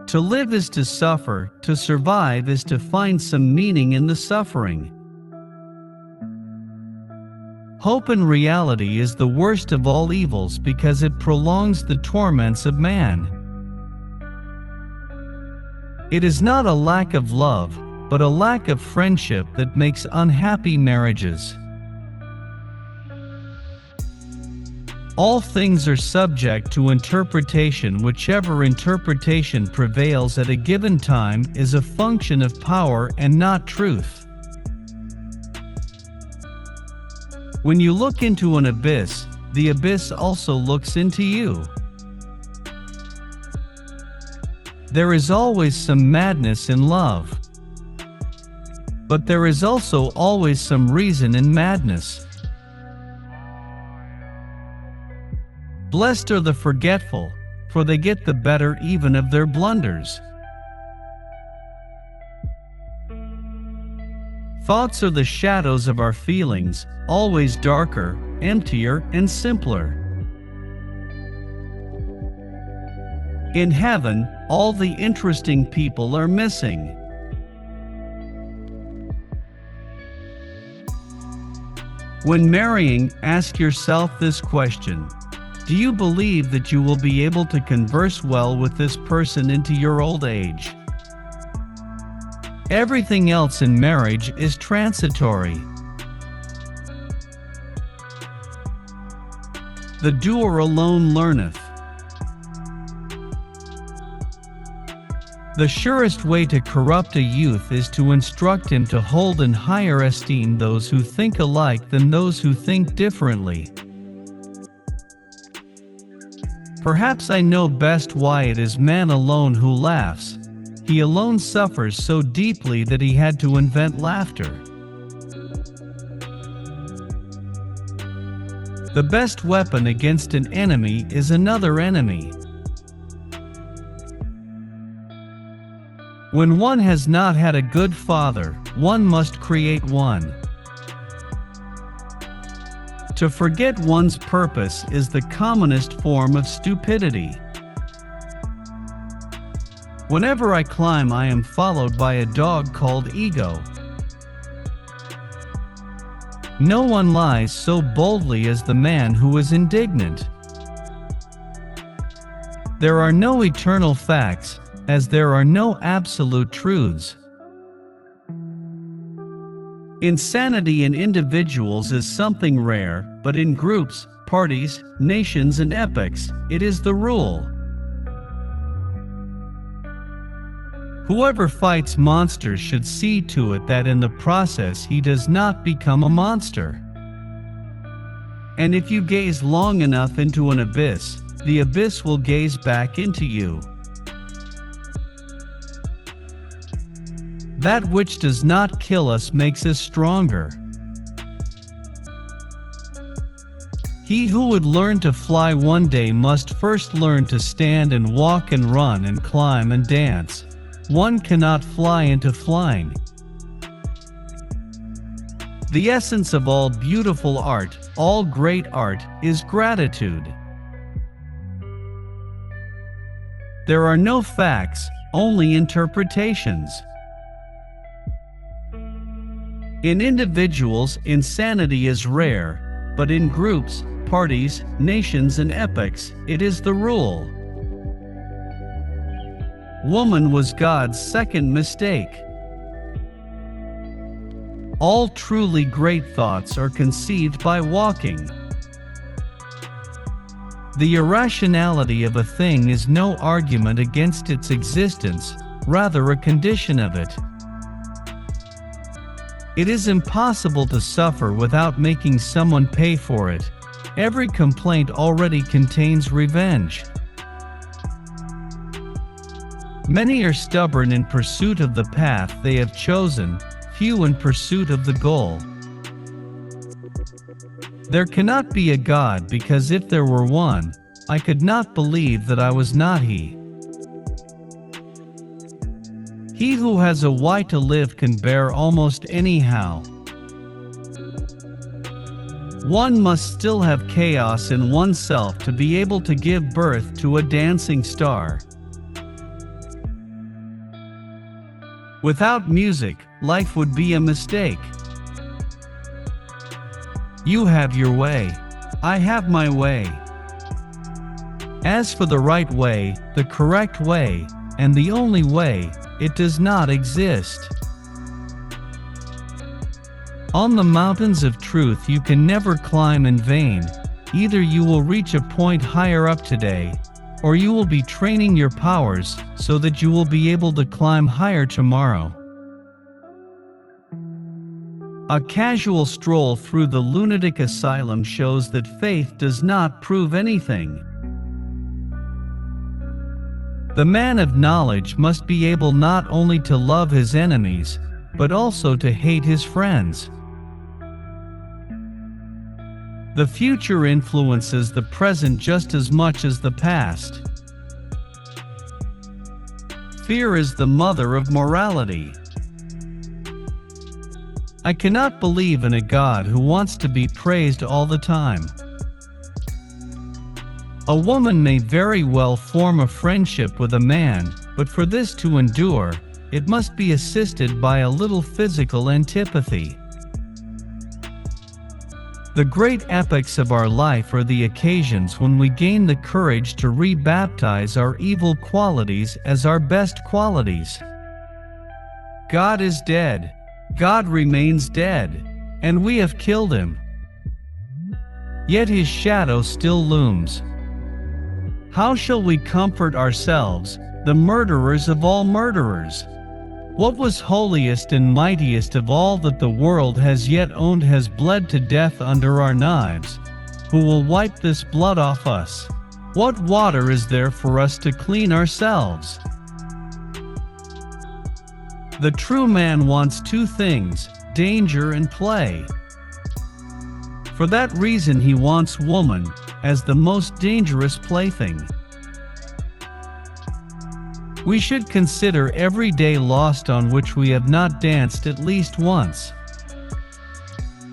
To live is to suffer, to survive is to find some meaning in the suffering. Hope in reality is the worst of all evils because it prolongs the torments of man. It is not a lack of love, but a lack of friendship that makes unhappy marriages. All things are subject to interpretation. Whichever interpretation prevails at a given time is a function of power and not truth. When you look into an abyss, the abyss also looks into you. There is always some madness in love. But there is also always some reason in madness. Blessed are the forgetful, for they get the better even of their blunders. Thoughts are the shadows of our feelings, always darker, emptier, and simpler. In heaven, all the interesting people are missing. When marrying, ask yourself this question: do you believe that you will be able to converse well with this person into your old age? Everything else in marriage is transitory. The doer alone learneth. The surest way to corrupt a youth is to instruct him to hold in higher esteem those who think alike than those who think differently. Perhaps I know best why it is man alone who laughs. He alone suffers so deeply that he had to invent laughter. The best weapon against an enemy is another enemy. When one has not had a good father, one must create one. To forget one's purpose is the commonest form of stupidity. Whenever I climb, I am followed by a dog called ego. No one lies so boldly as the man who is indignant. There are no eternal facts, as there are no absolute truths. Insanity in individuals is something rare, but in groups, parties, nations, and epochs, it is the rule. Whoever fights monsters should see to it that in the process he does not become a monster. And if you gaze long enough into an abyss, the abyss will gaze back into you. That which does not kill us makes us stronger. He who would learn to fly one day must first learn to stand and walk and run and climb and dance. One cannot fly into flying. The essence of all beautiful art, all great art, is gratitude. There are no facts, only interpretations. In individuals, insanity is rare, but in groups, parties, nations, and epochs, it is the rule. Woman was God's second mistake. All truly great thoughts are conceived by walking. The irrationality of a thing is no argument against its existence, rather a condition of it. It is impossible to suffer without making someone pay for it. Every complaint already contains revenge. Many are stubborn in pursuit of the path they have chosen, few in pursuit of the goal. There cannot be a God, because if there were one, I could not believe that I was not he. He who has a why to live can bear almost anyhow. One must still have chaos in oneself to be able to give birth to a dancing star. Without music, life would be a mistake. You have your way. I have my way. As for the right way, the correct way, and the only way, it does not exist. On the mountains of truth you can never climb in vain. Either you will reach a point higher up today, or you will be training your powers so that you will be able to climb higher tomorrow. A casual stroll through the lunatic asylum shows that faith does not prove anything. The man of knowledge must be able not only to love his enemies, but also to hate his friends. The future influences the present just as much as the past. Fear is the mother of morality. I cannot believe in a God who wants to be praised all the time. A woman may very well form a friendship with a man, but for this to endure, it must be assisted by a little physical antipathy. The great epochs of our life are the occasions when we gain the courage to rebaptize our evil qualities as our best qualities. God is dead. God remains dead, and we have killed him. Yet his shadow still looms. How shall we comfort ourselves, the murderers of all murderers? What was holiest and mightiest of all that the world has yet owned has bled to death under our knives. Who will wipe this blood off us? What water is there for us to clean ourselves? The true man wants two things, danger and play. For that reason he wants woman, as the most dangerous plaything. We should consider every day lost on which we have not danced at least once.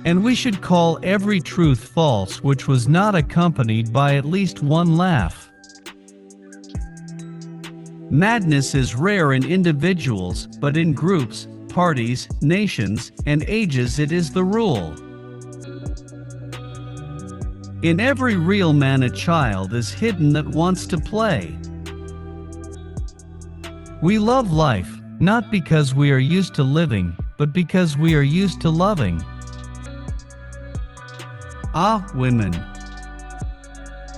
And we should call every truth false which was not accompanied by at least one laugh. Madness is rare in individuals, but in groups, parties, nations, and ages it is the rule. In every real man a child is hidden that wants to play. We love life, not because we are used to living, but because we are used to loving. Ah, women!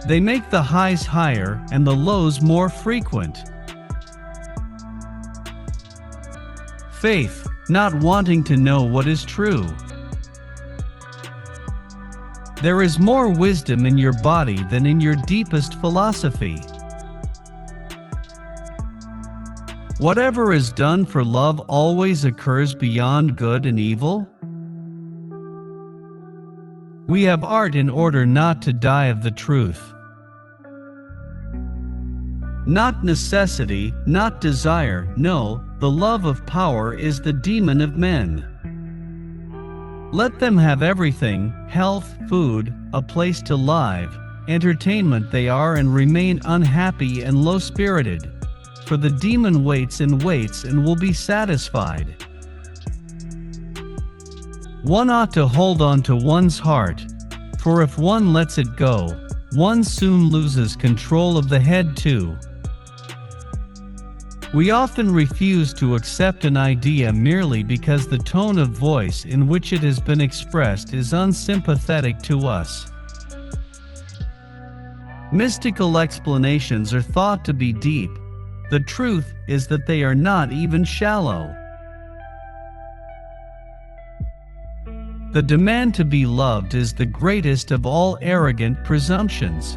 They make the highs higher and the lows more frequent. Faith, not wanting to know what is true. There is more wisdom in your body than in your deepest philosophy. Whatever is done for love always occurs beyond good and evil. We have art in order not to die of the truth. Not necessity, not desire, no, the love of power is the demon of men. Let them have everything, health, food, a place to live, entertainment they are and remain unhappy and low-spirited. For the demon waits and will be satisfied. One ought to hold on to one's heart, for if one lets it go, one soon loses control of the head too. We often refuse to accept an idea merely because the tone of voice in which it has been expressed is unsympathetic to us. Mystical explanations are thought to be deep. The truth is that they are not even shallow. The demand to be loved is the greatest of all arrogant presumptions.